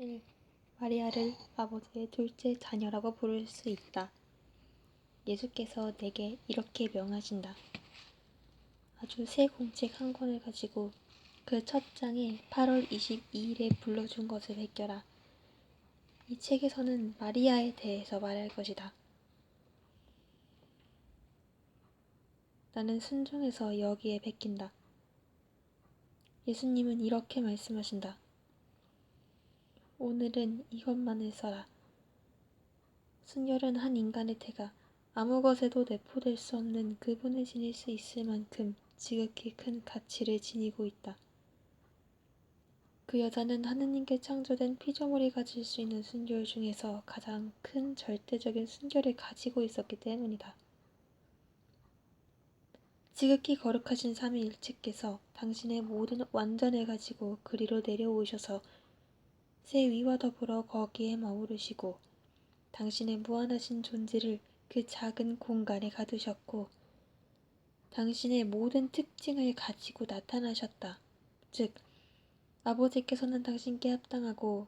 1. 마리아를 아버지의 둘째 자녀라고 부를 수 있다. 예수께서 내게 이렇게 명하신다. 아주 새 공책 한 권을 가지고 그 첫 장에 8월 22일에 불러준 것을 베껴라. 이 책에서는 마리아에 대해서 말할 것이다. 나는 순종해서 여기에 베낀다. 예수님은 이렇게 말씀하신다. 오늘은 이것만을 써라. 순결은 한 인간의 태가 아무 것에도 내포될 수 없는 그분을 지닐 수 있을 만큼 지극히 큰 가치를 지니고 있다. 그 여자는 하느님께 창조된 피조물이 가질 수 있는 순결 중에서 가장 큰 절대적인 순결을 가지고 있었기 때문이다. 지극히 거룩하신 삼위일체께서 당신의 모든 완전을 가지고 그리로 내려오셔서 새 위와 더불어 거기에 머무르시고 당신의 무한하신 존재를 그 작은 공간에 가두셨고 당신의 모든 특징을 가지고 나타나셨다. 즉, 아버지께서는 당신께 합당하고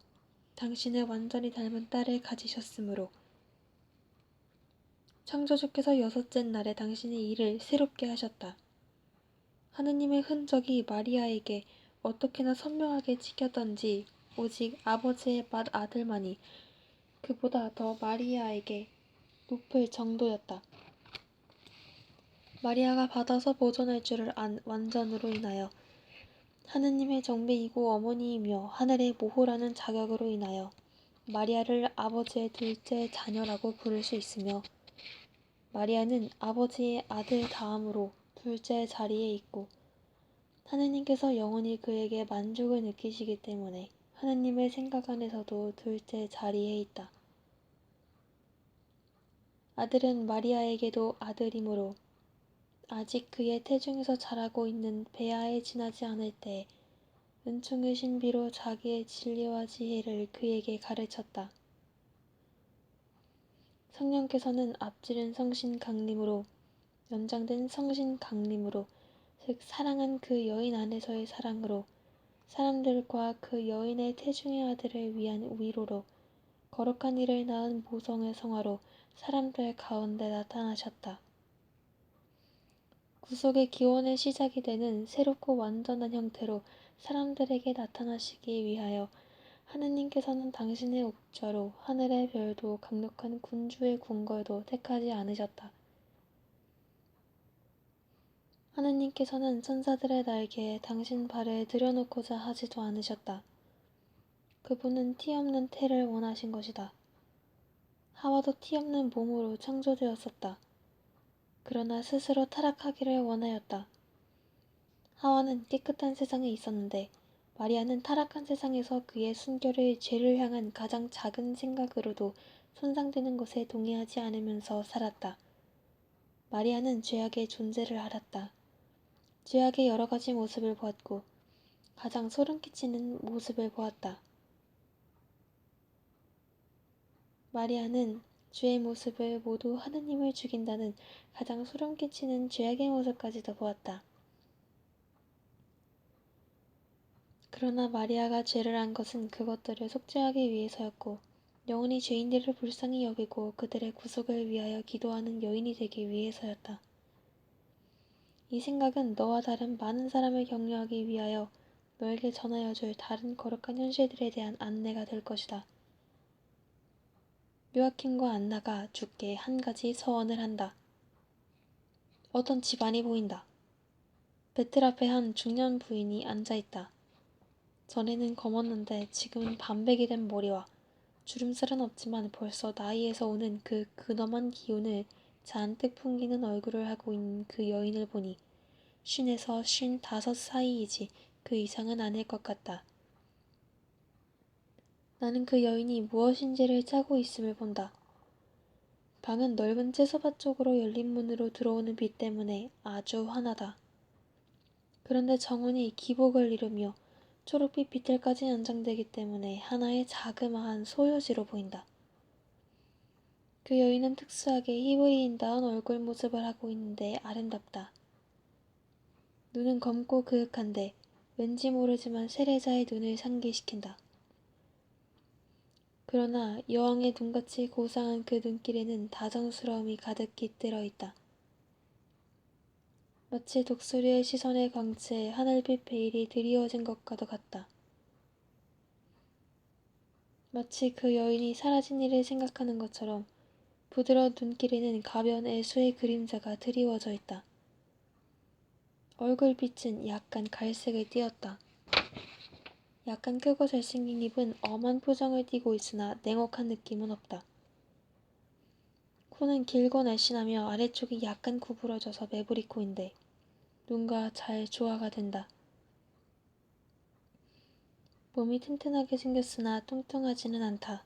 당신을 완전히 닮은 딸을 가지셨으므로 창조주께서 여섯째 날에 당신의 일을 새롭게 하셨다. 하느님의 흔적이 마리아에게 어떻게나 선명하게 찍혔던지 오직 아버지의 맏아들만이 그보다 더 마리아에게 높을 정도였다. 마리아가 받아서 보존할 줄을 안 완전으로 인하여 하느님의 정배이고 어머니이며 하늘의 모호라는 자격으로 인하여 마리아를 아버지의 둘째 자녀라고 부를 수 있으며 마리아는 아버지의 아들 다음으로 둘째 자리에 있고 하느님께서 영원히 그에게 만족을 느끼시기 때문에 하느님의 생각 안에서도 둘째 자리에 있다. 아들은 마리아에게도 아들이므로 아직 그의 태중에서 자라고 있는 배아에 지나지 않을 때 은총의 신비로 자기의 진리와 지혜를 그에게 가르쳤다. 성령께서는 앞지른 성신 강림으로 연장된 성신 강림으로 즉 사랑한 그 여인 안에서의 사랑으로 사람들과 그 여인의 태중의 아들을 위한 위로로 거룩한 이를 낳은 모성의 성화로 사람들 가운데 나타나셨다. 구속의 기원의 시작이 되는 새롭고 완전한 형태로 사람들에게 나타나시기 위하여 하느님께서는 당신의 옥좌로 하늘의 별도 강력한 군주의 궁궐도 택하지 않으셨다. 하느님께서는 천사들의 날개에 당신 발을 들여놓고자 하지도 않으셨다. 그분은 티 없는 태를 원하신 것이다. 하와도 티 없는 몸으로 창조되었었다. 그러나 스스로 타락하기를 원하였다. 하와는 깨끗한 세상에 있었는데 마리아는 타락한 세상에서 그의 순결을 죄를 향한 가장 작은 생각으로도 손상되는 것에 동의하지 않으면서 살았다. 마리아는 죄악의 존재를 알았다. 죄악의 여러 가지 모습을 보았고 가장 소름 끼치는 모습을 보았다. 마리아는 죄의 모습을 모두 하느님을 죽인다는 가장 소름 끼치는 죄악의 모습까지도 보았다. 그러나 마리아가 죄를 한 것은 그것들을 속죄하기 위해서였고 영원히 죄인들을 불쌍히 여기고 그들의 구속을 위하여 기도하는 여인이 되기 위해서였다. 이 생각은 너와 다른 많은 사람을 격려하기 위하여 너에게 전하여 줄 다른 거룩한 현실들에 대한 안내가 될 것이다. 요아킴과 안나가 주께 한 가지 서원을 한다. 어떤 집안이 보인다. 배틀 앞에 한 중년 부인이 앉아있다. 전에는 검었는데 지금은 반백이 된 머리와 주름살은 없지만 벌써 나이에서 오는 그 근엄한 기운을 잔뜩 풍기는 얼굴을 하고 있는 그 여인을 보니 50에서 55 사이이지 그 이상은 아닐 것 같다. 나는 그 여인이 무엇인지를 짜고 있음을 본다. 방은 넓은 채소밭 쪽으로 열린 문으로 들어오는 빛 때문에 아주 환하다. 그런데 정원이 기복을 이루며 초록빛 빛들까지 연장되기 때문에 하나의 자그마한 소요지로 보인다. 그 여인은 특수하게 히브리인다운 얼굴 모습을 하고 있는데 아름답다. 눈은 검고 그윽한데 왠지 모르지만 세례자의 눈을 상기시킨다. 그러나 여왕의 눈같이 고상한 그 눈길에는 다정스러움이 가득 깃들어 있다. 마치 독수리의 시선의 광채에 하늘빛 베일이 드리워진 것과도 같다. 마치 그 여인이 사라진 일을 생각하는 것처럼 부드러운 눈길에는 가벼운 애수의 그림자가 드리워져 있다. 얼굴빛은 약간 갈색을 띠었다. 약간 크고 잘생긴 입은 엄한 표정을 띠고 있으나 냉혹한 느낌은 없다. 코는 길고 날씬하며 아래쪽이 약간 구부러져서 매부리 코인데 눈과 잘 조화가 된다. 몸이 튼튼하게 생겼으나 뚱뚱하지는 않다.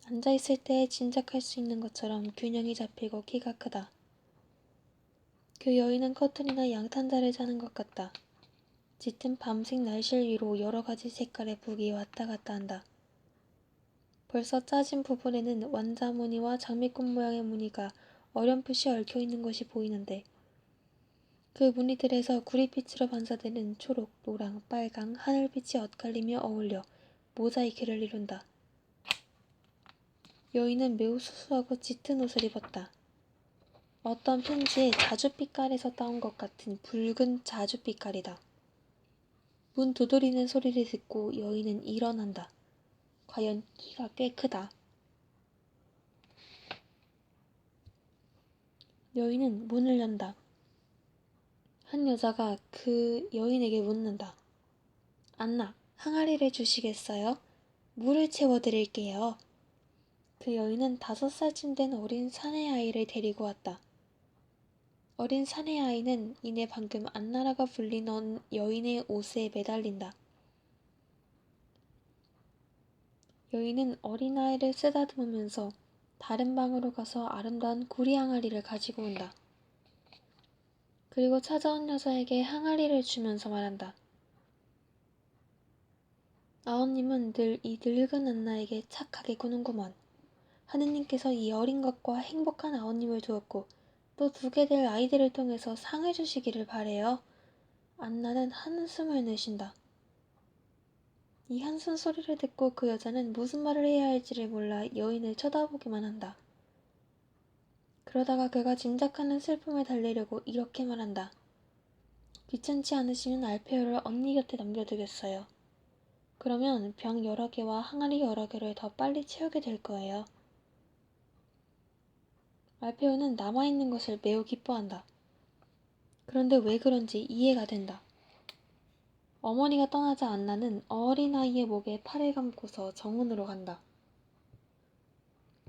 앉아있을 때 짐작할 수 있는 것처럼 균형이 잡히고 키가 크다. 그 여인은 커튼이나 양탄자를 자는 것 같다. 짙은 밤색 날실 위로 여러 가지 색깔의 북이 왔다 갔다 한다. 벌써 짜진 부분에는 완자 무늬와 장미꽃 모양의 무늬가 어렴풋이 얽혀있는 것이 보이는데 그 무늬들에서 구릿빛으로 반사되는 초록, 노랑, 빨강, 하늘빛이 엇갈리며 어울려 모자이크를 이룬다. 여인은 매우 수수하고 짙은 옷을 입었다. 어떤 편지에 자주빛깔에서 따온 것 같은 붉은 자주빛깔이다. 문 두드리는 소리를 듣고 여인은 일어난다. 과연 키가 꽤 크다. 여인은 문을 연다. 한 여자가 그 여인에게 묻는다. 안나, 항아리를 주시겠어요? 물을 채워드릴게요. 그 여인은 5살쯤 된 어린 사내아이를 데리고 왔다. 어린 사내아이는 이내 방금 안나라가 불린 여인의 옷에 매달린다. 여인은 어린아이를 쓰다듬으면서 다른 방으로 가서 아름다운 구리 항아리를 가지고 온다. 그리고 찾아온 여자에게 항아리를 주면서 말한다. 아버님은 늘 이 늙은 안나에게 착하게 구는구먼. 하느님께서 이 어린 것과 행복한 아버님을 두었고 또 두게 될 아이들을 통해서 상을 주시기를 바래요. 안나는 한숨을 내쉰다. 이 한숨 소리를 듣고 그 여자는 무슨 말을 해야 할지를 몰라 여인을 쳐다보기만 한다. 그러다가 그가 짐작하는 슬픔을 달래려고 이렇게 말한다. 귀찮지 않으시면 알페오를 언니 곁에 남겨두겠어요. 그러면 병 여러 개와 항아리 여러 개를 더 빨리 채우게 될 거예요. 알페오는 남아있는 것을 매우 기뻐한다. 그런데 왜 그런지 이해가 된다. 어머니가 떠나자 안나는 어린아이의 목에 팔을 감고서 정원으로 간다.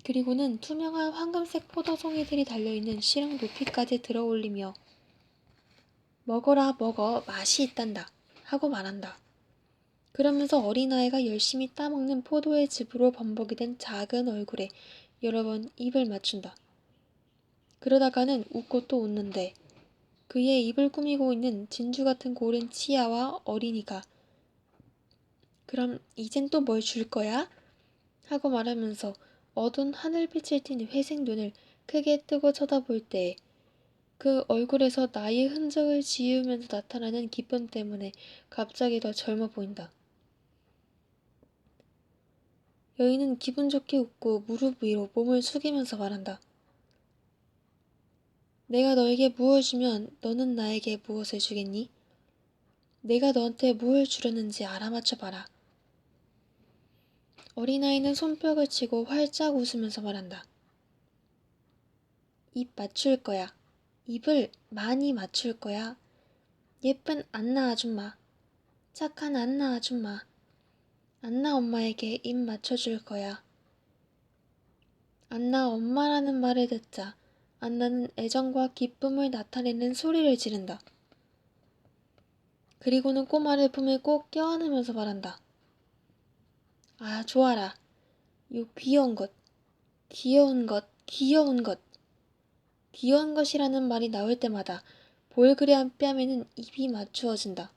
그리고는 투명한 황금색 포도송이들이 달려있는 실흥 높이까지 들어올리며 먹어라 먹어 맛이 있단다 하고 말한다. 그러면서 어린아이가 열심히 따먹는 포도의 즙으로 범벅이 된 작은 얼굴에 여러 번 입을 맞춘다. 그러다가는 웃고 또 웃는데 그의 입을 꾸미고 있는 진주 같은 고른 치아와 어린이가 그럼 이젠 또 뭘 줄 거야? 하고 말하면서 어두운 하늘빛을 띤 회색 눈을 크게 뜨고 쳐다볼 때에 그 얼굴에서 나의 흔적을 지우면서 나타나는 기쁨 때문에 갑자기 더 젊어 보인다. 여인은 기분 좋게 웃고 무릎 위로 몸을 숙이면서 말한다. 내가 너에게 무엇을 주면 너는 나에게 무엇을 주겠니? 내가 너한테 무엇을 주려는지 알아맞혀봐라. 어린아이는 손뼉을 치고 활짝 웃으면서 말한다. 입 맞출 거야. 입을 많이 맞출 거야. 예쁜 안나 아줌마. 착한 안나 아줌마. 안나 엄마에게 입 맞춰줄 거야. 안나 엄마라는 말을 듣자 안나는 애정과 기쁨을 나타내는 소리를 지른다. 그리고는 꼬마를 품에 꼭 껴안으면서 말한다. 아, 좋아라. 요 귀여운 것, 귀여운 것, 귀여운 것. 귀여운 것이라는 말이 나올 때마다 볼그레한 뺨에는 입이 맞추어진다.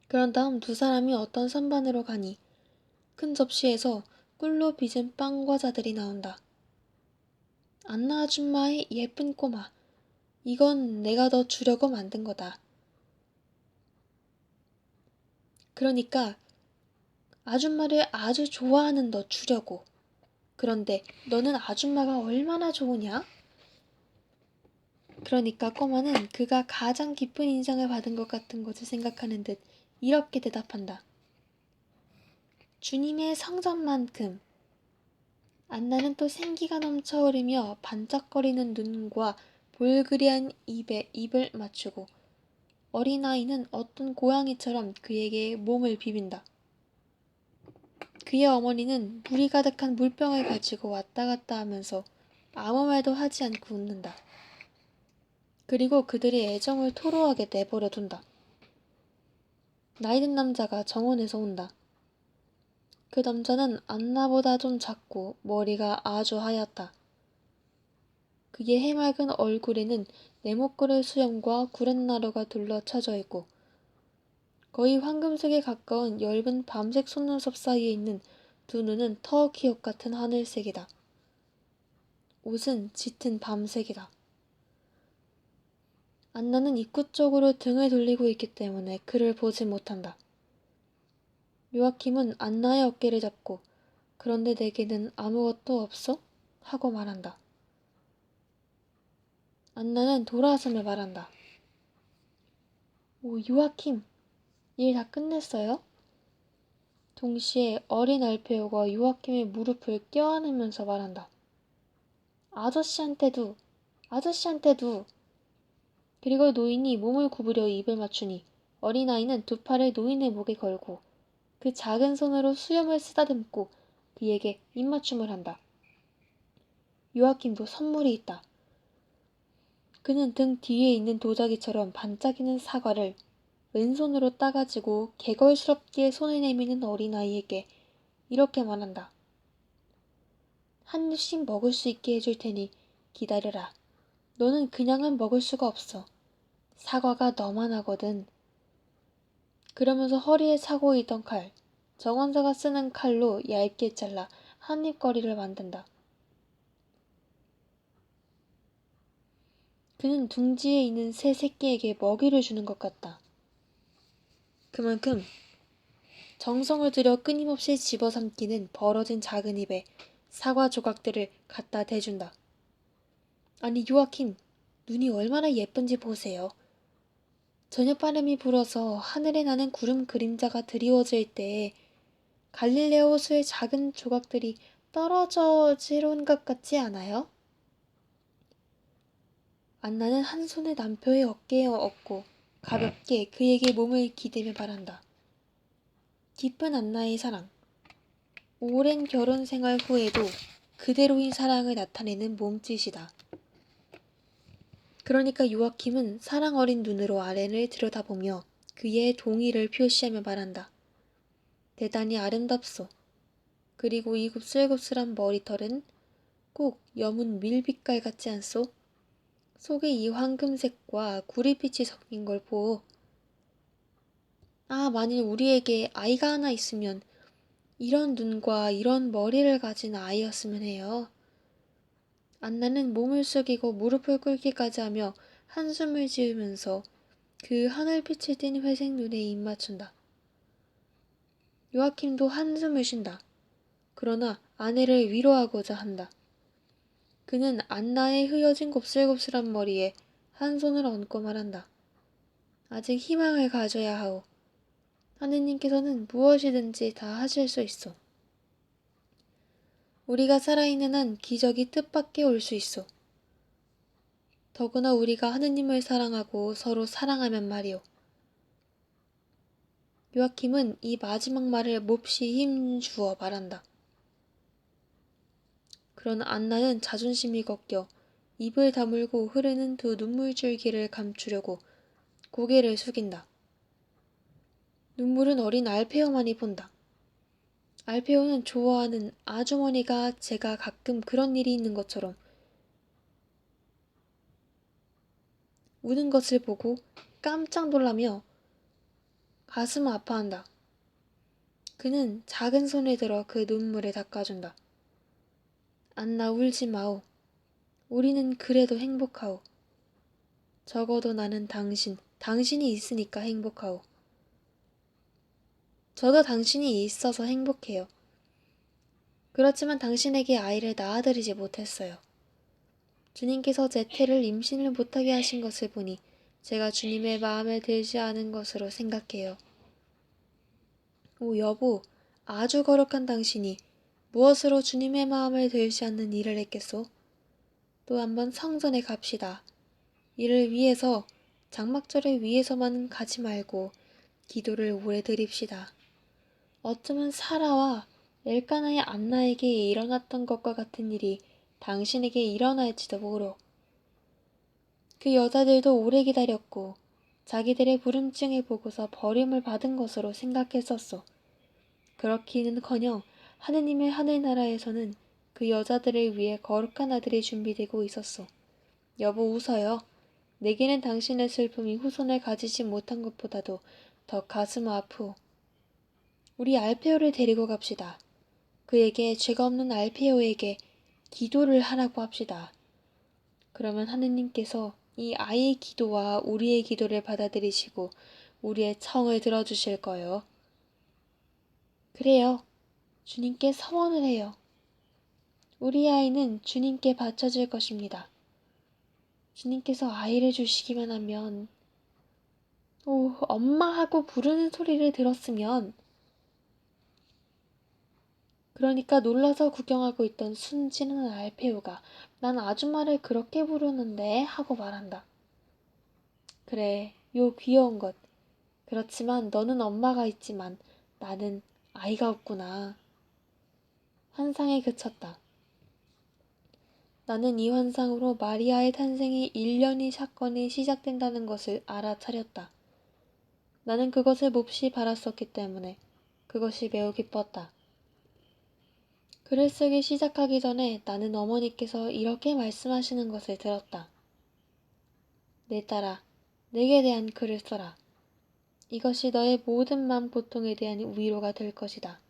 그런 다음 두 사람이 어떤 선반으로 가니 큰 접시에서 꿀로 빚은 빵 과자들이 나온다. 안나 아줌마의 예쁜 꼬마. 이건 내가 너 주려고 만든 거다. 그러니까 아줌마를 아주 좋아하는 너 주려고. 그런데 너는 아줌마가 얼마나 좋으냐? 그러니까 꼬마는 그가 가장 깊은 인상을 받은 것 같은 것을 생각하는 듯 이렇게 대답한다. 주님의 성전만큼. 안나는 또 생기가 넘쳐 흐르며 반짝거리는 눈과 볼그리한 입에 입을 맞추고 어린아이는 어떤 고양이처럼 그에게 몸을 비빈다. 그의 어머니는 물이 가득한 물병을 가지고 왔다 갔다 하면서 아무 말도 하지 않고 웃는다. 그리고 그들의 애정을 토로하게 내버려 둔다. 나이든 남자가 정원에서 온다. 그 남자는 안나보다 좀 작고 머리가 아주 하얗다. 그의 해맑은 얼굴에는 네모꼴의 수염과 구렛나루가 둘러쳐져 있고 거의 황금색에 가까운 엷은 밤색 속눈썹 사이에 있는 두 눈은 터키옥 같은 하늘색이다. 옷은 짙은 밤색이다. 안나는 입구 쪽으로 등을 돌리고 있기 때문에 그를 보지 못한다. 요아킴은 안나의 어깨를 잡고 그런데 내게는 아무것도 없어? 하고 말한다. 안나는 돌아서며 말한다. 오, 요아킴, 일 다 끝냈어요? 동시에 어린 알페오가 요아킴의 무릎을 껴안으면서 말한다. 아저씨한테도, 아저씨한테도. 그리고 노인이 몸을 구부려 입을 맞추니 어린아이는 두 팔을 노인의 목에 걸고 그 작은 손으로 수염을 쓰다듬고 그에게 입맞춤을 한다. 요아킴도 선물이 있다. 그는 등 뒤에 있는 도자기처럼 반짝이는 사과를 왼손으로 따가지고 개걸스럽게 손을 내미는 어린아이에게 이렇게 말한다. 한 입씩 먹을 수 있게 해줄 테니 기다려라. 너는 그냥은 먹을 수가 없어. 사과가 너만 하거든. 그러면서 허리에 차고 있던 칼, 정원사가 쓰는 칼로 얇게 잘라 한 입거리를 만든다. 그는 둥지에 있는 새 새끼에게 먹이를 주는 것 같다. 그만큼 정성을 들여 끊임없이 집어삼키는 벌어진 작은 입에 사과 조각들을 갖다 대준다. 아니 요아킴, 눈이 얼마나 예쁜지 보세요. 저녁바람이 불어서 하늘에 나는 구름 그림자가 드리워질 때에 갈릴레오 호수의 작은 조각들이 떨어져 지러온 것 같지 않아요? 안나는 한 손을 남편의 어깨에 얹고 가볍게 그에게 몸을 기대며 말한다. 깊은 안나의 사랑. 오랜 결혼 생활 후에도 그대로인 사랑을 나타내는 몸짓이다. 그러니까 요아킴은 사랑 어린 눈으로 아렌을 들여다보며 그의 동의를 표시하며 말한다. 대단히 아름답소. 그리고 이 곱슬곱슬한 머리털은 꼭 여문 밀빛깔 같지 않소? 속에 이 황금색과 구릿빛이 섞인 걸 보오. 아, 만일 우리에게 아이가 하나 있으면 이런 눈과 이런 머리를 가진 아이였으면 해요. 안나는 몸을 숙이고 무릎을 꿇기까지 하며 한숨을 지으면서 그 하늘빛을 띤 회색 눈에 입 맞춘다. 요아킴도 한숨을 쉰다. 그러나 아내를 위로하고자 한다. 그는 안나의 흐여진 곱슬곱슬한 머리에 한 손을 얹고 말한다. 아직 희망을 가져야 하오. 하느님께서는 무엇이든지 다 하실 수 있어. 우리가 살아있는 한 기적이 뜻밖에 올 수 있어. 더구나 우리가 하느님을 사랑하고 서로 사랑하면 말이오. 요아킴은 이 마지막 말을 몹시 힘주어 말한다. 그러나 안나는 자존심이 꺾여 입을 다물고 흐르는 두 눈물줄기를 감추려고 고개를 숙인다. 눈물은 어린 알페오만이 본다. 알페오는 좋아하는 아주머니가 제가 가끔 그런 일이 있는 것처럼 우는 것을 보고 깜짝 놀라며 가슴 아파한다. 그는 작은 손을 들어 그 눈물을 닦아준다. 안나 울지 마오. 우리는 그래도 행복하오. 적어도 나는 당신이 있으니까 행복하오. 저도 당신이 있어서 행복해요. 그렇지만 당신에게 아이를 낳아드리지 못했어요. 주님께서 제 태를 임신을 못하게 하신 것을 보니 제가 주님의 마음에 들지 않은 것으로 생각해요. 오, 여보, 아주 거룩한 당신이 무엇으로 주님의 마음을 들지 않는 일을 했겠소? 또 한번 성전에 갑시다. 이를 위해서, 장막절을 위해서만 가지 말고 기도를 오래 드립시다. 어쩌면 사라와 엘까나의 안나에게 일어났던 것과 같은 일이 당신에게 일어날지도 모르. 그 여자들도 오래 기다렸고 자기들의 불임증을 보고서 버림을 받은 것으로 생각했었소. 그렇기는커녕 하느님의 하늘나라에서는 그 여자들을 위해 거룩한 아들이 준비되고 있었소. 여보, 웃어요. 내게는 당신의 슬픔이 후손을 가지지 못한 것보다도 더 가슴 아프오. 우리 알페오를 데리고 갑시다. 그에게, 죄가 없는 알페오에게 기도를 하라고 합시다. 그러면 하느님께서 이 아이의 기도와 우리의 기도를 받아들이시고 우리의 청을 들어주실 거예요. 그래요. 주님께 서원을 해요. 우리 아이는 주님께 바쳐질 것입니다. 주님께서 아이를 주시기만 하면, 오, 엄마 하고 부르는 소리를 들었으면, 그러니까 놀라서 구경하고 있던 순진한 알페오가 난 아줌마를 그렇게 부르는데 하고 말한다. 그래, 요 귀여운 것. 그렇지만 너는 엄마가 있지만 나는 아이가 없구나. 환상에 그쳤다. 나는 이 환상으로 마리아의 탄생이 1년이 사건이 시작된다는 것을 알아차렸다. 나는 그것을 몹시 바랐었기 때문에 그것이 매우 기뻤다. 글을 쓰기 시작하기 전에 나는 어머니께서 이렇게 말씀하시는 것을 들었다. 내 딸아, 내게 대한 글을 써라. 이것이 너의 모든 마음 고통에 대한 위로가 될 것이다.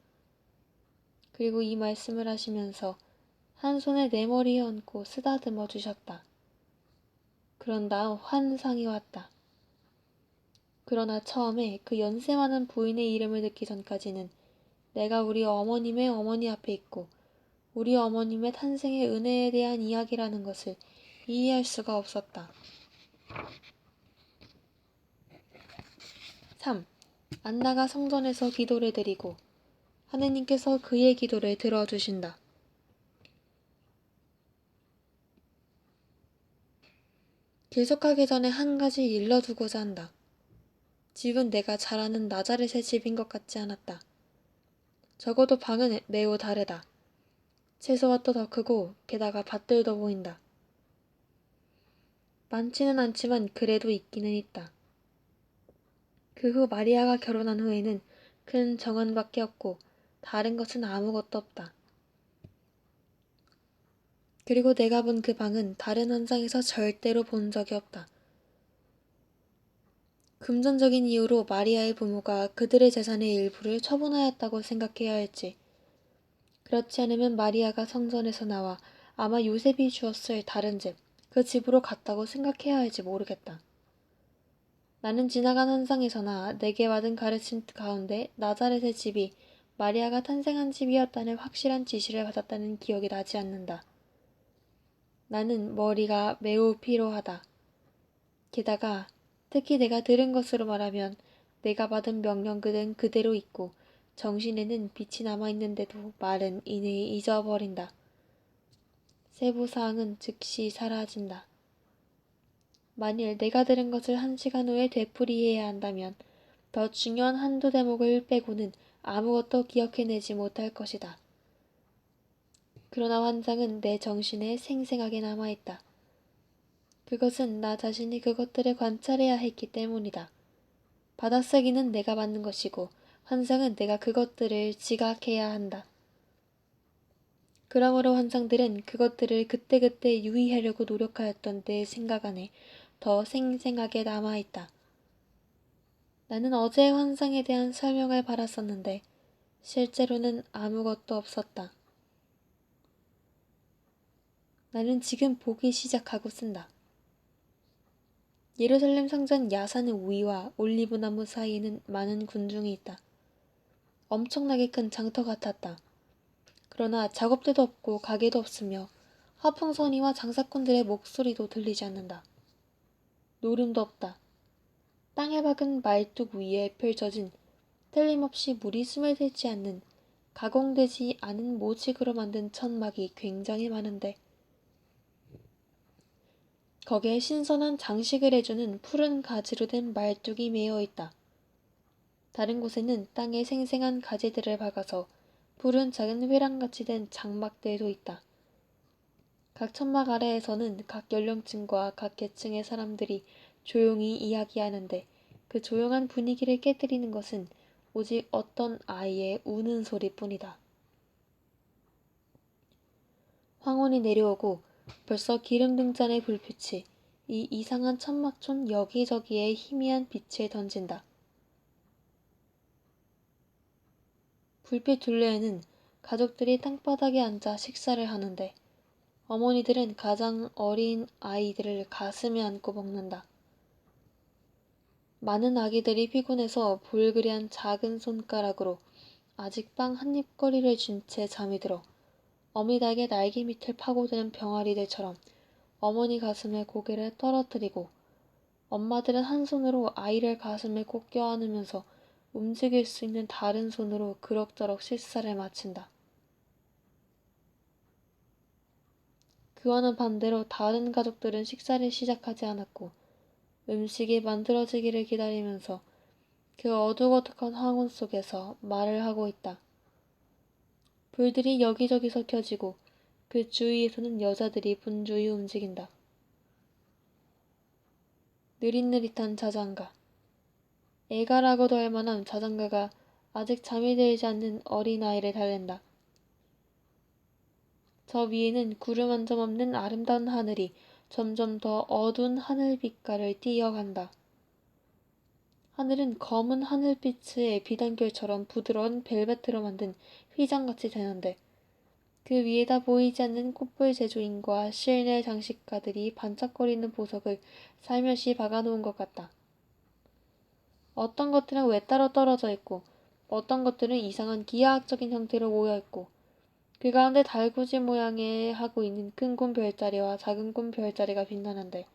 그리고 이 말씀을 하시면서 한 손에 내 머리에 얹고 쓰다듬어 주셨다. 그런 다음 환상이 왔다. 그러나 처음에 그 연세 많은 부인의 이름을 듣기 전까지는 내가 우리 어머님의 어머니 앞에 있고 우리 어머님의 탄생의 은혜에 대한 이야기라는 것을 이해할 수가 없었다. 3. 안나가 성전에서 기도를 드리고 하느님께서 그의 기도를 들어주신다. 계속하기 전에 한 가지 일러두고자 한다. 집은 내가 잘 아는 나자렛의 집인 것 같지 않았다. 적어도 방은 매우 다르다. 채소밭도 더 크고 게다가 밭들도 보인다. 많지는 않지만 그래도 있기는 있다. 그 후 마리아가 결혼한 후에는 큰 정원밖에 없고 다른 것은 아무것도 없다. 그리고 내가 본 그 방은 다른 환상에서 절대로 본 적이 없다. 금전적인 이유로 마리아의 부모가 그들의 재산의 일부를 처분하였다고 생각해야 할지, 그렇지 않으면 마리아가 성전에서 나와 아마 요셉이 주었을 다른 집, 그 집으로 갔다고 생각해야 할지 모르겠다. 나는 지나간 환상에서나 내게 받은 가르침 가운데 나자렛의 집이 마리아가 탄생한 집이었다는 확실한 지시를 받았다는 기억이 나지 않는다. 나는 머리가 매우 피로하다. 게다가 특히 내가 들은 것으로 말하면 내가 받은 명령글은 그대로 있고 정신에는 빛이 남아있는데도 말은 이내 잊어버린다. 세부사항은 즉시 사라진다. 만일 내가 들은 것을 1시간 후에 되풀이해야 한다면 더 중요한 한두 대목을 빼고는 아무것도 기억해내지 못할 것이다. 그러나 환상은 내 정신에 생생하게 남아있다. 그것은 나 자신이 그것들을 관찰해야 했기 때문이다. 받아쓰기는 내가 받는 것이고 환상은 내가 그것들을 지각해야 한다. 그러므로 환상들은 그것들을 그때그때 유의하려고 노력하였던 내 생각 안에 더 생생하게 남아있다. 나는 어제의 환상에 대한 설명을 받았었는데 실제로는 아무것도 없었다. 나는 지금 보기 시작하고 쓴다. 예루살렘 성전 야산 위와 올리브나무 사이에는 많은 군중이 있다. 엄청나게 큰 장터 같았다. 그러나 작업대도 없고 가게도 없으며 화풍선이와 장사꾼들의 목소리도 들리지 않는다. 노름도 없다. 땅에 박은 말뚝 위에 펼쳐진 틀림없이 물이 스며들지 않는 가공되지 않은 모직으로 만든 천막이 굉장히 많은데 거기에 신선한 장식을 해주는 푸른 가지로 된 말뚝이 메어 있다. 다른 곳에는 땅에 생생한 가지들을 박아서 푸른 작은 회랑같이 된 장막들도 있다. 각 천막 아래에서는 각 연령층과 각 계층의 사람들이 조용히 이야기하는데 그 조용한 분위기를 깨뜨리는 것은 오직 어떤 아이의 우는 소리뿐이다. 황혼이 내려오고 벌써 기름 등잔의 불빛이 이 이상한 천막촌 여기저기에 희미한 빛을 던진다. 불빛 둘레에는 가족들이 땅바닥에 앉아 식사를 하는데 어머니들은 가장 어린 아이들을 가슴에 안고 먹는다. 많은 아기들이 피곤해서 볼그레한 작은 손가락으로 아직 빵 한 입거리를 쥔 채 잠이 들어 어미닭의 날개 밑을 파고드는 병아리들처럼 어머니 가슴에 고개를 떨어뜨리고 엄마들은 한 손으로 아이를 가슴에 꼭 껴안으면서 움직일 수 있는 다른 손으로 그럭저럭 식사를 마친다. 그와는 반대로 다른 가족들은 식사를 시작하지 않았고 음식이 만들어지기를 기다리면서 그 어둑어둑한 황혼 속에서 말을 하고 있다. 불들이 여기저기서 켜지고 그 주위에서는 여자들이 분주히 움직인다. 느릿느릿한 자장가. 애가라고도 할 만한 자장가가 아직 잠이 들지 않는 어린아이를 달랜다. 저 위에는 구름 한 점 없는 아름다운 하늘이 점점 더 어두운 하늘빛깔을 띄어간다. 하늘은 검은 하늘빛의 비단결처럼 부드러운 벨벳으로 만든 휘장같이 되는데 그 위에다 보이지 않는 꽃불 제조인과 실내 장식가들이 반짝거리는 보석을 살며시 박아놓은 것 같다. 어떤 것들은 외따로 떨어져 있고 어떤 것들은 이상한 기하학적인 형태로 모여있고 그 가운데 달구지 모양의 하고 있는 큰 곰 별자리와 작은 곰 별자리가 빛나는데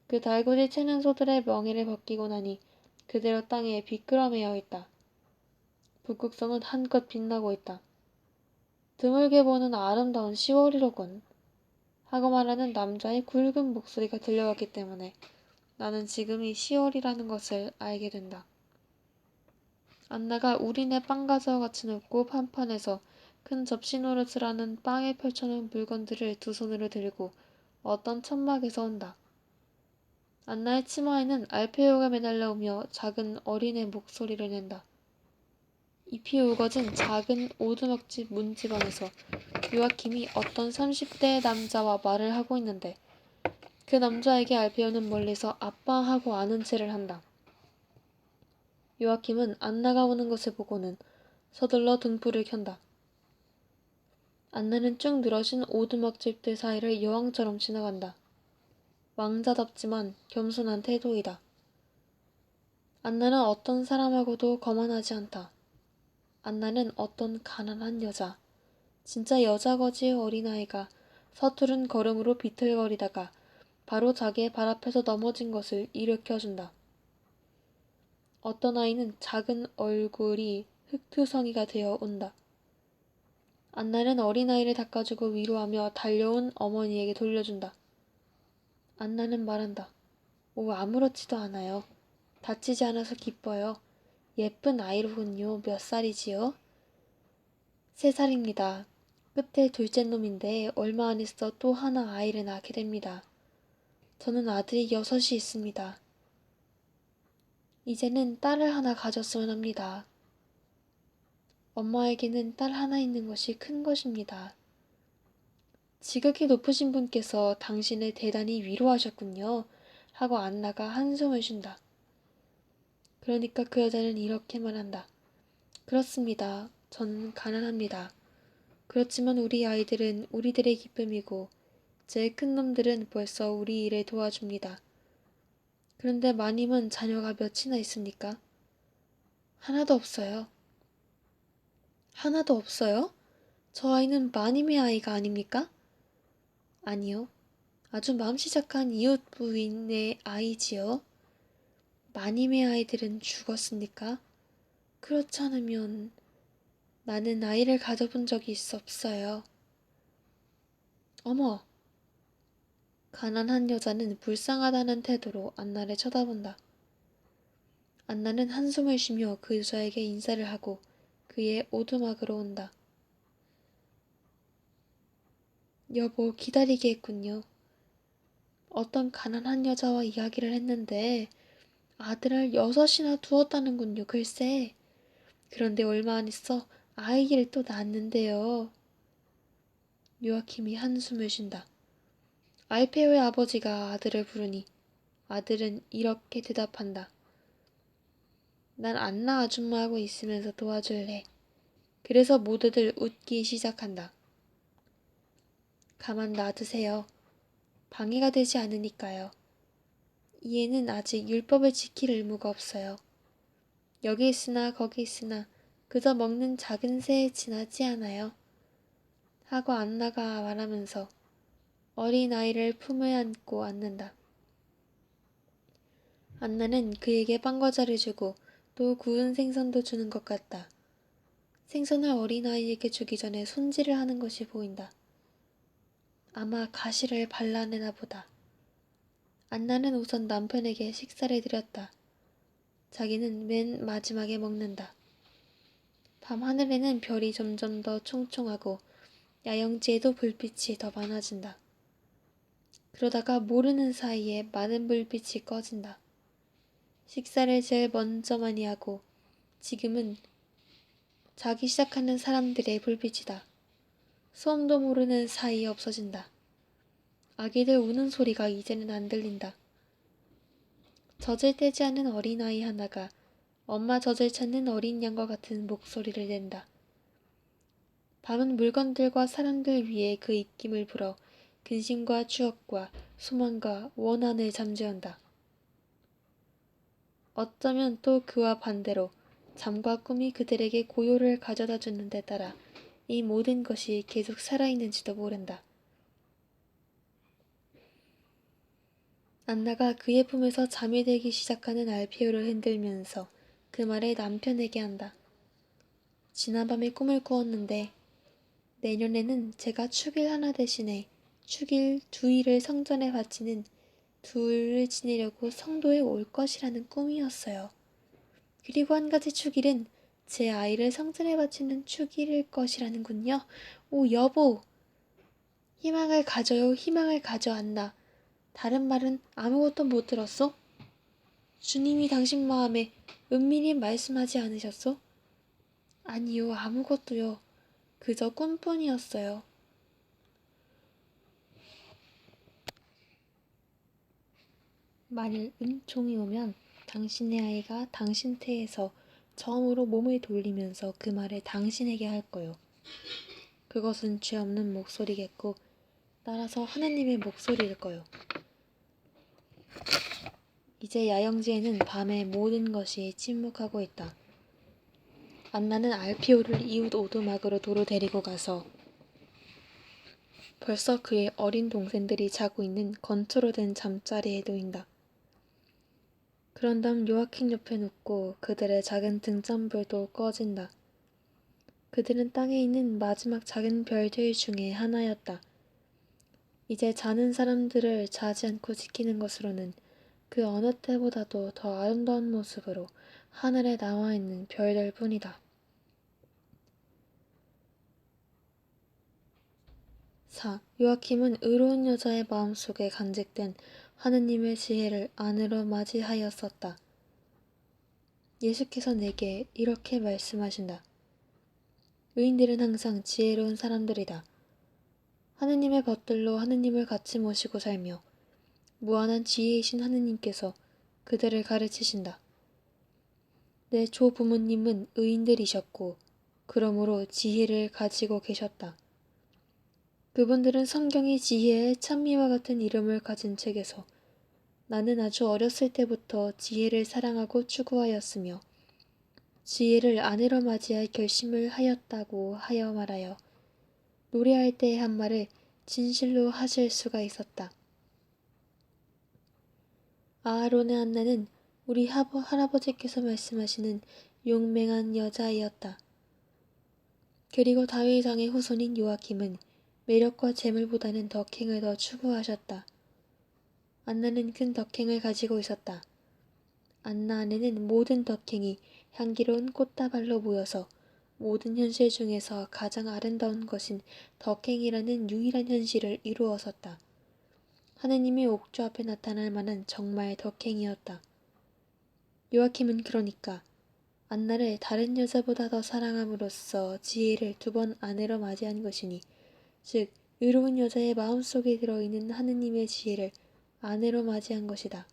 그 달구지 채는 소들의 멍에를 벗기고 나니 그대로 땅에 비끄러매어 있다. 북극성은 한껏 빛나고 있다. 드물게 보는 아름다운 10월이로군 하고 말하는 남자의 굵은 목소리가 들려왔기 때문에 나는 지금 이 10월이라는 것을 알게 된다. 안나가 우리네 빵 가져와 같이 놓고 판판해서 큰 접시 노릇을 하는 빵에 펼쳐놓은 물건들을 두 손으로 들고 어떤 천막에서 온다. 안나의 치마에는 알페오가 매달려오며 작은 어린애 목소리를 낸다. 잎이 우거진 작은 오두막집 문지방에서 요아킴이 어떤 30대의 남자와 말을 하고 있는데 그 남자에게 알페오는 멀리서 아빠 하고 아는 체를 한다. 요아킴은 안나가 오는 것을 보고는 서둘러 등불을 켠다. 안나는 쭉 늘어진 오두막집들 사이를 여왕처럼 지나간다. 왕자답지만 겸손한 태도이다. 안나는 어떤 사람하고도 거만하지 않다. 안나는 어떤 가난한 여자, 진짜 여자거지 어린아이가 서투른 걸음으로 비틀거리다가 바로 자기의 발 앞에서 넘어진 것을 일으켜준다. 어떤 아이는 작은 얼굴이 흑투성이가 되어 온다. 안나는 어린아이를 닦아주고 위로하며 달려온 어머니에게 돌려준다. 안나는 말한다. 오, 아무렇지도 않아요. 다치지 않아서 기뻐요. 예쁜 아이로군요. 몇 살이지요? 3살입니다. 끝에 둘째 놈인데 얼마 안 있어 또 하나 아이를 낳게 됩니다. 저는 아들이 6이 있습니다. 이제는 딸을 하나 가졌으면 합니다. 엄마에게는 딸 하나 있는 것이 큰 것입니다. 지극히 높으신 분께서 당신을 대단히 위로하셨군요. 하고 안나가 한숨을 쉰다. 그러니까 그 여자는 이렇게 말한다. 그렇습니다. 저는 가난합니다. 그렇지만 우리 아이들은 우리들의 기쁨이고 제일 큰 놈들은 벌써 우리 일을 도와줍니다. 그런데 마님은 자녀가 몇이나 있습니까? 하나도 없어요. 하나도 없어요? 저 아이는 마님의 아이가 아닙니까? 아니요. 아주 마음씨 착한 이웃 부인의 아이지요. 마님의 아이들은 죽었습니까? 그렇지 않으면 나는 아이를 가져본 적이 없어요. 어머! 가난한 여자는 불쌍하다는 태도로 안나를 쳐다본다. 안나는 한숨을 쉬며 그 여자에게 인사를 하고 그의 오두막으로 온다. 여보, 기다리게 했군요. 어떤 가난한 여자와 이야기를 했는데 아들을 6이나 두었다는군요. 글쎄. 그런데 얼마 안 있어 아이를 또 낳았는데요. 요아킴이 한숨을 쉰다. 알페오의 아버지가 아들을 부르니 아들은 이렇게 대답한다. 난 안나 아줌마하고 있으면서 도와줄래. 그래서 모두들 웃기 시작한다. 가만 놔두세요. 방해가 되지 않으니까요. 이 애는 아직 율법을 지킬 의무가 없어요. 여기 있으나 거기 있으나 그저 먹는 작은 새에 지나지 않아요. 하고 안나가 말하면서 어린 아이를 품에 안고 앉는다. 안나는 그에게 빵과자를 주고 또 구운 생선도 주는 것 같다. 생선을 어린아이에게 주기 전에 손질을 하는 것이 보인다. 아마 가시를 발라내나 보다. 안나는 우선 남편에게 식사를 드렸다. 자기는 맨 마지막에 먹는다. 밤하늘에는 별이 점점 더 총총하고 야영지에도 불빛이 더 많아진다. 그러다가 모르는 사이에 많은 불빛이 꺼진다. 식사를 제일 먼저 많이 하고 지금은 자기 시작하는 사람들의 불빛이다. 소음도 모르는 사이에 없어진다. 아기들 우는 소리가 이제는 안 들린다. 젖을 떼지 않은 어린아이 하나가 엄마 젖을 찾는 어린 양과 같은 목소리를 낸다. 밤은 물건들과 사람들 위에 그 입김을 불어 근심과 추억과 소망과 원한을 잠재운다. 어쩌면 또 그와 반대로 잠과 꿈이 그들에게 고요를 가져다 주는 데 따라 이 모든 것이 계속 살아있는지도 모른다. 안나가 그의 품에서 잠이 들기 시작하는 알피오를 흔들면서 그 말을 남편에게 한다. 지난밤에 꿈을 꾸었는데 내년에는 제가 축일 하나 대신에 축일 2일을 성전에 바치는 2일을 지내려고 성도에 올 것이라는 꿈이었어요. 그리고 한 가지 축일은 제 아이를 성전에 바치는 축일일 것이라는군요. 오, 여보! 희망을 가져요, 희망을 가져, 안나. 다른 말은 아무것도 못 들었소? 주님이 당신 마음에 은밀히 말씀하지 않으셨소? 아니요, 아무것도요. 그저 꿈뿐이었어요. 만일 은총이 오면 당신의 아이가 당신 태에서 처음으로 몸을 돌리면서 그 말을 당신에게 할 거요. 그것은 죄 없는 목소리겠고 따라서 하느님의 목소리일 거요. 이제 야영지에는 밤에 모든 것이 침묵하고 있다. 안나는 알피오를 이웃 오두막으로 도로 데리고 가서 벌써 그의 어린 동생들이 자고 있는 건초로 된 잠자리에 놓인다. 그런 다음 요아킨 옆에 눕고 그들의 작은 등잔불도 꺼진다. 그들은 땅에 있는 마지막 작은 별들 중에 하나였다. 이제 자는 사람들을 자지 않고 지키는 것으로는 그 어느 때보다도 더 아름다운 모습으로 하늘에 나와 있는 별들 뿐이다. 4. 요아킴은 의로운 여자의 마음속에 간직된 하느님의 지혜를 안으로 맞이하였었다. 예수께서 내게 이렇게 말씀하신다. 의인들은 항상 지혜로운 사람들이다. 하느님의 벗들로 하느님을 같이 모시고 살며 무한한 지혜이신 하느님께서 그들을 가르치신다. 내 조부모님은 의인들이셨고 그러므로 지혜를 가지고 계셨다. 그분들은 성경이 지혜의 찬미와 같은 이름을 가진 책에서 나는 아주 어렸을 때부터 지혜를 사랑하고 추구하였으며 지혜를 아내로 맞이할 결심을 하였다고 하여 말하여 노래할 때의 한 말을 진실로 하실 수가 있었다. 아하론의 한나는 우리 할아버지께서 말씀하시는 용맹한 여자아이였다. 그리고 다윗 왕의 후손인 요아킴은 매력과 재물보다는 덕행을 더 추구하셨다. 안나는 큰 덕행을 가지고 있었다. 안나 안에는 모든 덕행이 향기로운 꽃다발로 모여서 모든 현실 중에서 가장 아름다운 것인 덕행이라는 유일한 현실을 이루었었다. 하느님의 옥조 앞에 나타날 만한 정말 덕행이었다. 요아킴은 그러니까 안나를 다른 여자보다 더 사랑함으로써 지혜를 2번 아내로 맞이한 것이니, 즉 의로운 여자의 마음속에 들어있는 하느님의 지혜를 아내로 맞이한 것이다.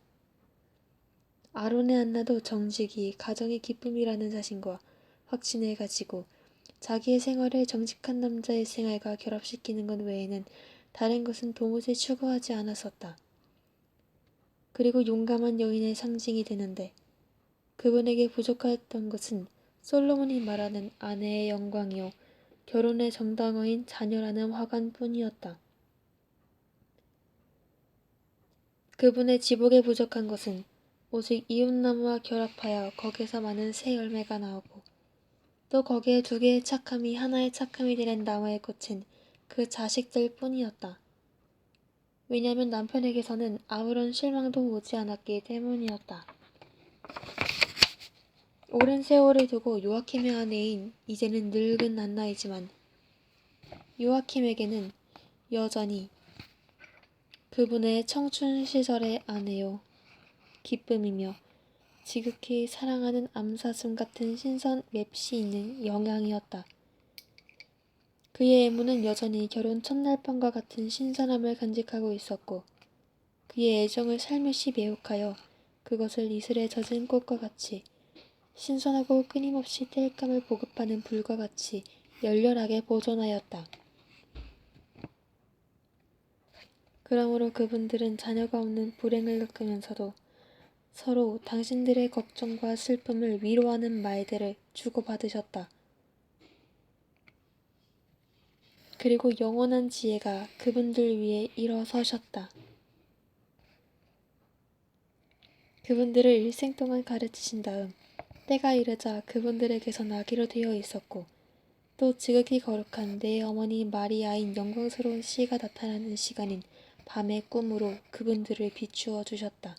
아론의 안나도 정직이 가정의 기쁨이라는 자신과 확신을 가지고 자기의 생활을 정직한 남자의 생활과 결합시키는 것 외에는 다른 것은 도무지 추구하지 않았었다. 그리고 용감한 여인의 상징이 되는데 그분에게 부족했던 것은 솔로몬이 말하는 아내의 영광이요 결혼의 정당화인 자녀라는 화관뿐이었다. 그분의 지복에 부족한 것은 오직 이웃나무와 결합하여 거기서 많은 새 열매가 나오고 또 거기에 2개의 착함이 하나의 착함이 되는 나무에 꽂힌 그 자식들 뿐이었다. 왜냐하면 남편에게서는 아무런 실망도 오지 않았기 때문이었다. 오랜 세월을 두고 요아킴의 아내인 이제는 늙은 안나이지만 요아킴에게는 여전히 그분의 청춘 시절의 아내요 기쁨이며 지극히 사랑하는 암사슴 같은 신선 맵시 있는 영향이었다. 그의 애무는 여전히 결혼 첫날 밤과 같은 신선함을 간직하고 있었고 그의 애정을 살며시 매혹하여 그것을 이슬에 젖은 꽃과 같이 신선하고 끊임없이 땔감을 보급하는 불과 같이 열렬하게 보존하였다. 그러므로 그분들은 자녀가 없는 불행을 겪으면서도 서로 당신들의 걱정과 슬픔을 위로하는 말들을 주고받으셨다. 그리고 영원한 지혜가 그분들 위해 일어서셨다. 그분들을 일생 동안 가르치신 다음 때가 이르자 그분들에게서 나기로 되어 있었고 또 지극히 거룩한 내 어머니 마리아인 영광스러운 씨가 나타나는 시간인 밤의 꿈으로 그분들을 비추어 주셨다.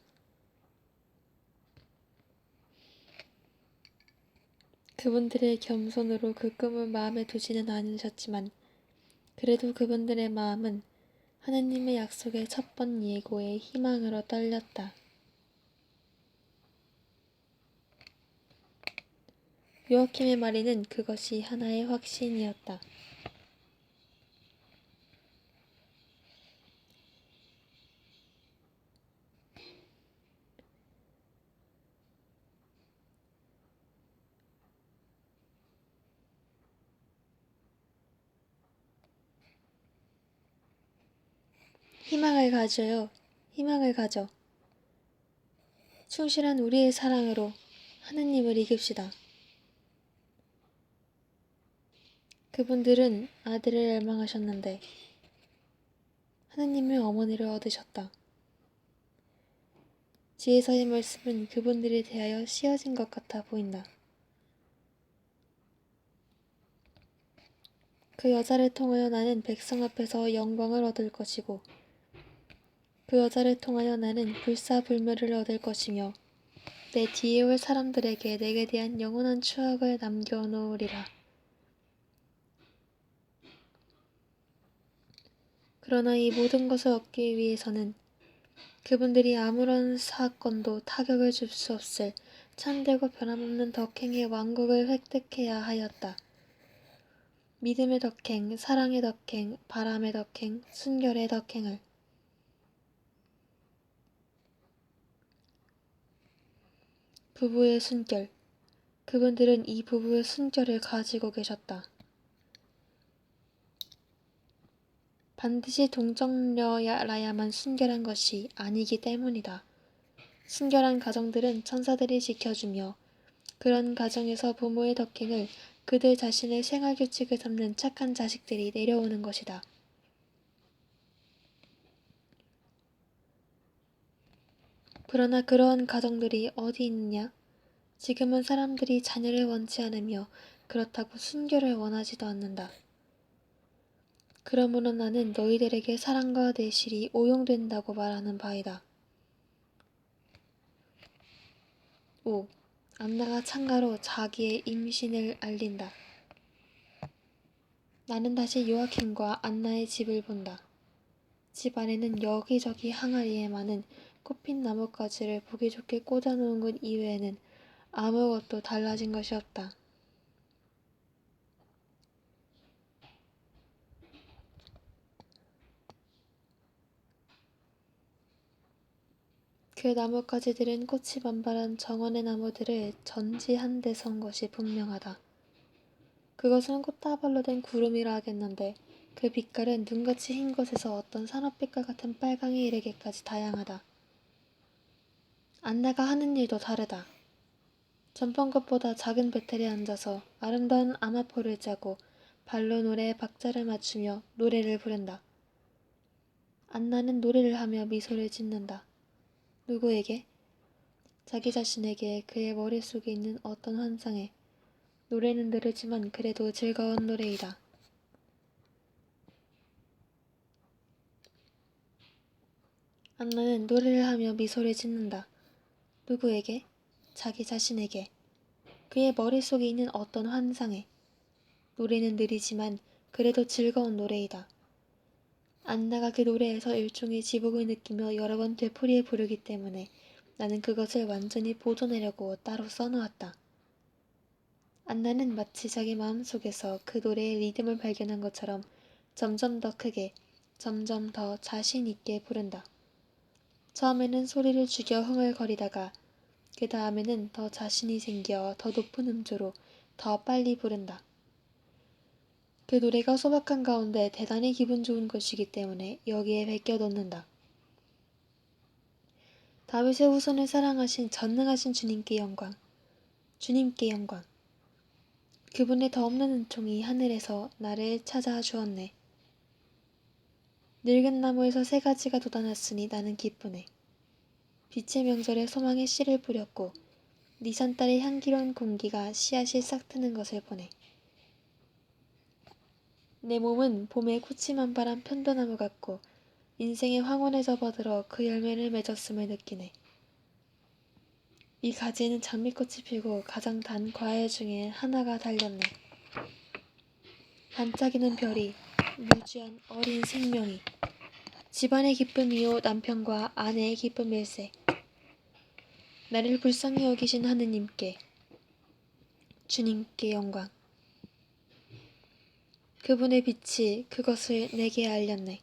그분들의 겸손으로 그 꿈을 마음에 두지는 않으셨지만 그래도 그분들의 마음은 하느님의 약속의 1번 예고의 희망으로 떨렸다. 요아킴의 말에는 그것이 하나의 확신이었다. 희망을 가져요. 희망을 가져. 충실한 우리의 사랑으로 하느님을 이깁시다. 그분들은 아들을 열망하셨는데 하느님의 어머니를 얻으셨다. 지혜서의 말씀은 그분들에 대하여 씌어진 것 같아 보인다. 그 여자를 통하여 나는 백성 앞에서 영광을 얻을 것이고 그 여자를 통하여 나는 불사불멸을 얻을 것이며 내 뒤에 올 사람들에게 내게 대한 영원한 추억을 남겨놓으리라. 그러나 이 모든 것을 얻기 위해서는 그분들이 아무런 사건도 타격을 줄 수 없을 참되고 변함없는 덕행의 왕국을 획득해야 하였다. 믿음의 덕행, 사랑의 덕행, 바람의 덕행, 순결의 덕행을. 부부의 순결. 그분들은 이 부부의 순결을 가지고 계셨다. 반드시 동정녀라야만 순결한 것이 아니기 때문이다. 순결한 가정들은 천사들이 지켜주며 그런 가정에서 부모의 덕행을 그들 자신의 생활규칙을 삼는 착한 자식들이 내려오는 것이다. 그러나 그러한 가정들이 어디 있느냐? 지금은 사람들이 자녀를 원치 않으며 그렇다고 순교를 원하지도 않는다. 그러므로 나는 너희들에게 사랑과 내실이 오용된다고 말하는 바이다. 5. 안나가 창가로 자기의 임신을 알린다. 나는 다시 요아킴과 안나의 집을 본다. 집 안에는 여기저기 항아리에 많은 꽃핀 나뭇가지를 보기 좋게 꽂아놓은 것 이외에는 아무것도 달라진 것이 없다. 그 나뭇가지들은 꽃이 만발한 정원의 나무들을 전지한 데 선 것이 분명하다. 그것은 꽃다발로 된 구름이라 하겠는데 그 빛깔은 눈같이 흰 것에서 어떤 산업빛과 같은 빨강에 이르기까지 다양하다. 안나가 하는 일도 다르다. 전번 것보다 작은 배틀에 앉아서 아름다운 아마포를 짜고 발로 노래에 박자를 맞추며 노래를 부른다. 안나는 노래를 하며 미소를 짓는다. 누구에게? 자기 자신에게, 그의 머릿속에 있는 어떤 환상에. 노래는 느리지만 그래도 즐거운 노래이다. 안나는 노래를 하며 미소를 짓는다. 누구에게? 자기 자신에게. 그의 머릿속에 있는 어떤 환상에. 노래는 느리지만 그래도 즐거운 노래이다. 안나가 그 노래에서 일종의 지복을 느끼며 여러 번 되풀이해 부르기 때문에 나는 그것을 완전히 보존하려고 따로 써놓았다. 안나는 마치 자기 마음속에서 그 노래의 리듬을 발견한 것처럼 점점 더 크게, 점점 더 자신 있게 부른다. 처음에는 소리를 죽여 흥얼거리다가 그 다음에는 더 자신이 생겨 더 높은 음조로 더 빨리 부른다. 그 노래가 소박한 가운데 대단히 기분 좋은 것이기 때문에 여기에 베껴 넣는다. 다윗의 후손을 사랑하신 전능하신 주님께 영광, 주님께 영광. 그분의 더 없는 은총이 하늘에서 나를 찾아 주었네. 늙은 나무에서 새 가지가 돋아났으니 나는 기쁘네. 빛의 명절에 소망의 씨를 뿌렸고 네 산딸의 향기로운 공기가 씨앗이 싹 트는 것을 보네. 내 몸은 봄에 꽃이 만발한 편도나무 같고 인생의 황혼에 접어들어 그 열매를 맺었음을 느끼네. 이 가지에는 장미꽃이 피고 가장 단 과일 중에 하나가 달렸네. 반짝이는 별이, 무주한 어린 생명이, 집안의 기쁨이요 남편과 아내의 기쁨일세. 나를 불쌍히 여기신 하느님께, 주님께 영광. 그분의 빛이 그것을 내게 알렸네.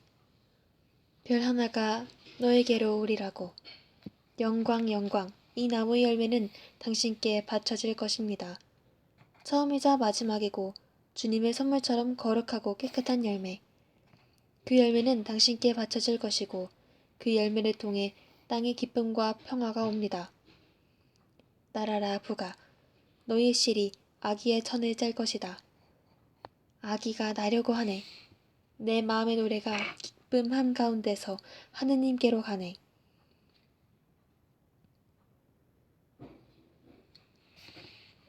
별 하나가 너에게로 오리라고. 영광 영광. 이 나무의 열매는 당신께 바쳐질 것입니다. 처음이자 마지막이고 주님의 선물처럼 거룩하고 깨끗한 열매. 그 열매는 당신께 바쳐질 것이고 그 열매를 통해 땅의 기쁨과 평화가 옵니다. 나라라 부가. 너의 실이 아기의 천을 짤 것이다. 아기가 나려고 하네. 내 마음의 노래가 기쁨 한가운데서 하느님께로 가네.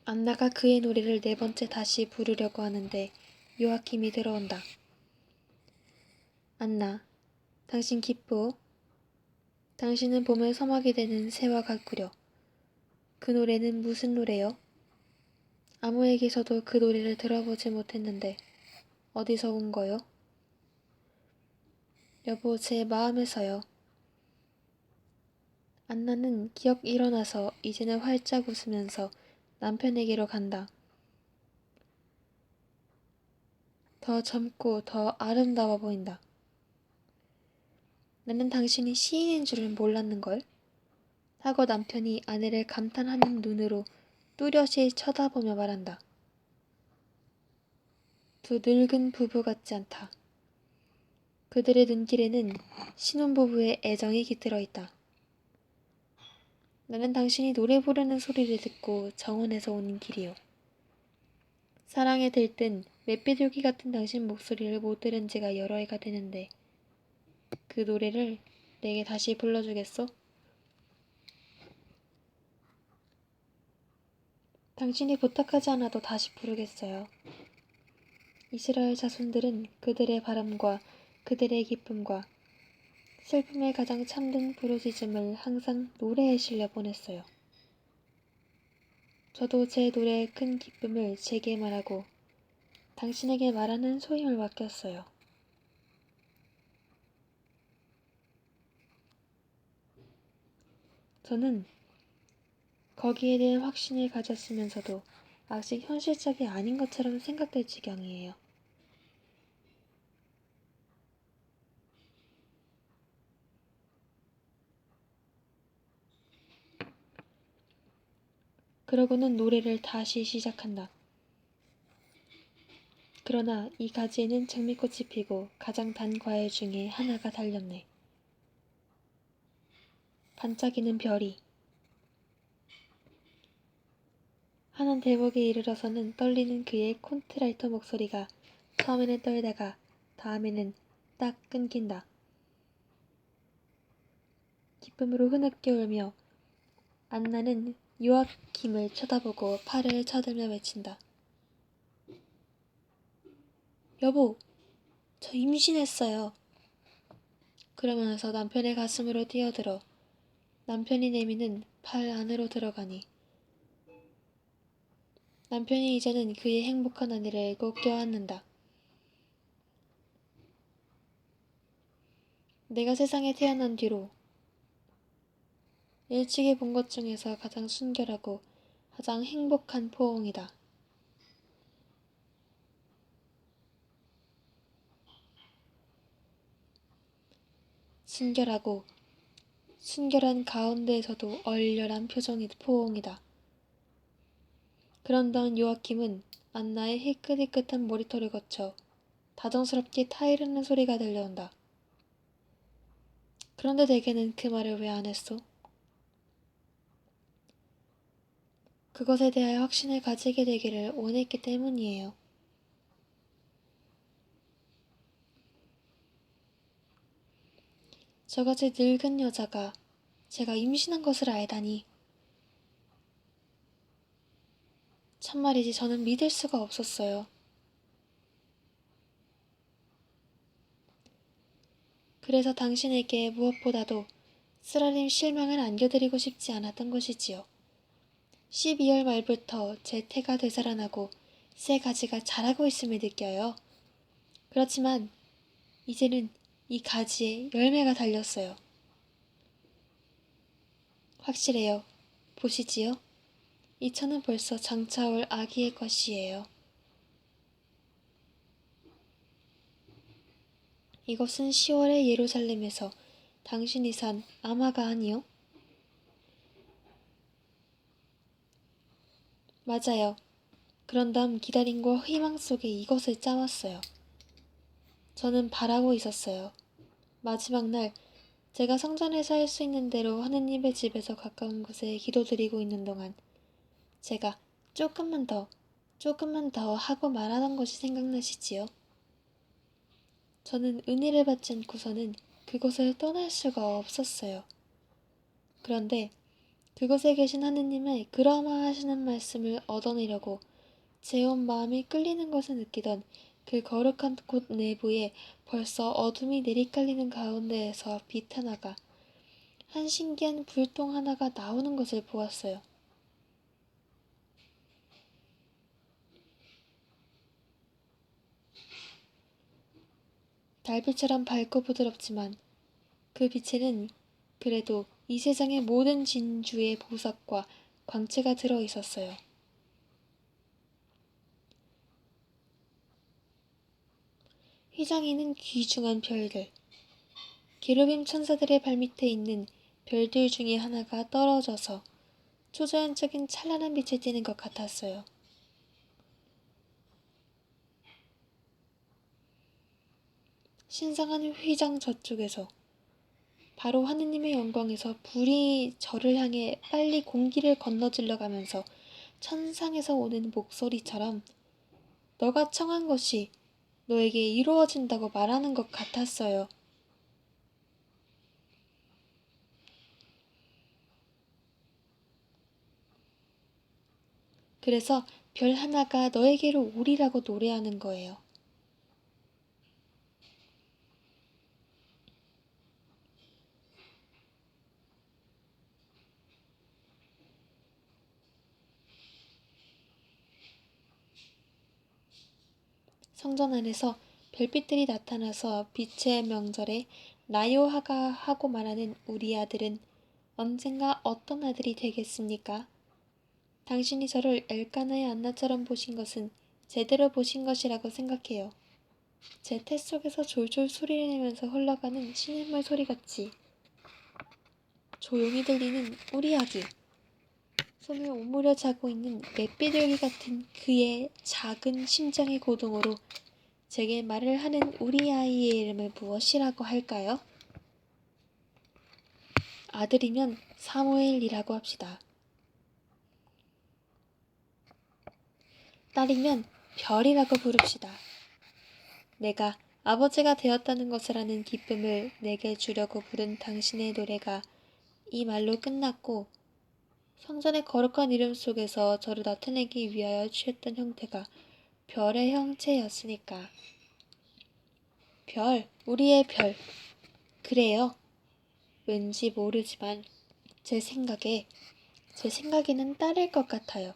안나가 그의 노래를 네 번째 다시 부르려고 하는데 요아킴이 들어온다. 안나, 당신 기쁘오? 당신은 봄에 서막이 되는 새와 같구려. 그 노래는 무슨 노래요? 아무에게서도 그 노래를 들어보지 못했는데 어디서 온 거요? 여보, 제 마음에서요. 안나는 기억 일어나서 이제는 활짝 웃으면서 남편에게로 간다. 더 젊고 더 아름다워 보인다. 나는 당신이 시인인 줄은 몰랐는걸. 하고 남편이 아내를 감탄하는 눈으로 뚜렷이 쳐다보며 말한다. 두 늙은 부부 같지 않다. 그들의 눈길에는 신혼부부의 애정이 깃들어 있다. 나는 당신이 노래 부르는 소리를 듣고 정원에서 오는 길이요. 사랑에 들뜬 맷비둘기 같은 당신 목소리를 못 들은 지가 여러 해가 되는데 그 노래를 내게 다시 불러주겠소? 당신이 부탁하지 않아도 다시 부르겠어요. 이스라엘 자손들은 그들의 바람과 그들의 기쁨과 슬픔의 가장 참된 부르짖음을 항상 노래에 실려 보냈어요. 저도 제 노래의 큰 기쁨을 제게 말하고 당신에게 말하는 소임을 맡겼어요. 저는 거기에 대한 확신을 가졌으면서도 아직 현실적이 아닌 것처럼 생각될 지경이에요. 그러고는 노래를 다시 시작한다. 그러나 이 가지에는 장미꽃이 피고 가장 단 과일 중에 하나가 달렸네. 반짝이는 별이. 하는 대목에 이르러서는 떨리는 그의 콘트라이터 목소리가 처음에는 떨다가 다음에는 딱 끊긴다. 기쁨으로 흐느껴 울며 안나는 요아킴을 쳐다보고 팔을 쳐들며 외친다. 여보, 저 임신했어요. 그러면서 남편의 가슴으로 뛰어들어 남편이 내미는 팔 안으로 들어가니 남편이 이제는 그의 행복한 아내를 꼭 껴안는다. 내가 세상에 태어난 뒤로 일찍이 본 것 중에서 가장 순결하고 가장 행복한 포옹이다. 순결하고 순결한 가운데에서도 얼얼한 표정의 포옹이다. 그런 다음 요아킴은 안나의 희끗희끗한 머리털을 거쳐 다정스럽게 타이르는 소리가 들려온다. 그런데 대개는 그 말을 왜 안 했소? 그것에 대하여 확신을 가지게 되기를 원했기 때문이에요. 저같이 늙은 여자가 제가 임신한 것을 알다니. 참말이지 저는 믿을 수가 없었어요. 그래서 당신에게 무엇보다도 쓰라림 실망을 안겨드리고 싶지 않았던 것이지요. 12월 말부터 제 태가 되살아나고 새 가지가 자라고 있음을 느껴요. 그렇지만 이제는 이 가지에 열매가 달렸어요. 확실해요. 보시지요. 이 천은 벌써 장차올 아기의 것이에요. 이것은 10월의 예루살렘에서 당신이 산 아마가 아니요? 맞아요. 그런 다음 기다림과 희망 속에 이것을 짜왔어요. 저는 바라고 있었어요. 마지막 날 제가 성전에서 할 수 있는 대로 하느님의 집에서 가까운 곳에 기도드리고 있는 동안 제가 조금만 더 하고 말하던 것이 생각나시지요? 저는 은혜를 받지 않고서는 그곳을 떠날 수가 없었어요. 그런데 그곳에 계신 하느님의 그러마하시는 말씀을 얻어내려고 제 온 마음이 끌리는 것을 느끼던 그 거룩한 곳 내부에 벌써 어둠이 내리깔리는 가운데에서 빛 하나가 한 신기한 불똥 하나가 나오는 것을 보았어요. 달빛처럼 밝고 부드럽지만 그 빛에는 그래도 이 세상의 모든 진주의 보석과 광채가 들어 있었어요. 휘장이는 귀중한 별들, 게르빔 천사들의 발밑에 있는 별들 중에 하나가 떨어져서 초자연적인 찬란한 빛을 띠는 것 같았어요. 신성한 휘장 저쪽에서 바로 하느님의 영광에서 불이 저를 향해 빨리 공기를 건너질러 가면서 천상에서 오는 목소리처럼 너가 청한 것이 너에게 이루어진다고 말하는 것 같았어요. 그래서 별 하나가 너에게로 오리라고 노래하는 거예요. 성전 안에서 별빛들이 나타나서 빛의 명절에 라요하가 하고 말하는 우리 아들은 언젠가 어떤 아들이 되겠습니까? 당신이 저를 엘까나의 안나처럼 보신 것은 제대로 보신 것이라고 생각해요. 제 태 속에서 졸졸 소리를 내면서 흘러가는 시냇물 소리같이 조용히 들리는 우리 아기, 손을 오므려 자고 있는 맷비둘기 같은 그의 작은 심장의 고동으로 제게 말을 하는 우리 아이의 이름을 무엇이라고 할까요? 아들이면 사무엘이라고 합시다. 딸이면 별이라고 부릅시다. 내가 아버지가 되었다는 것을 아는 기쁨을 내게 주려고 부른 당신의 노래가 이 말로 끝났고 성전의 거룩한 이름 속에서 저를 나타내기 위하여 취했던 형태가 별의 형체였으니까. 별, 우리의 별. 그래요. 왠지 모르지만 제 생각에는 딸일 것 같아요.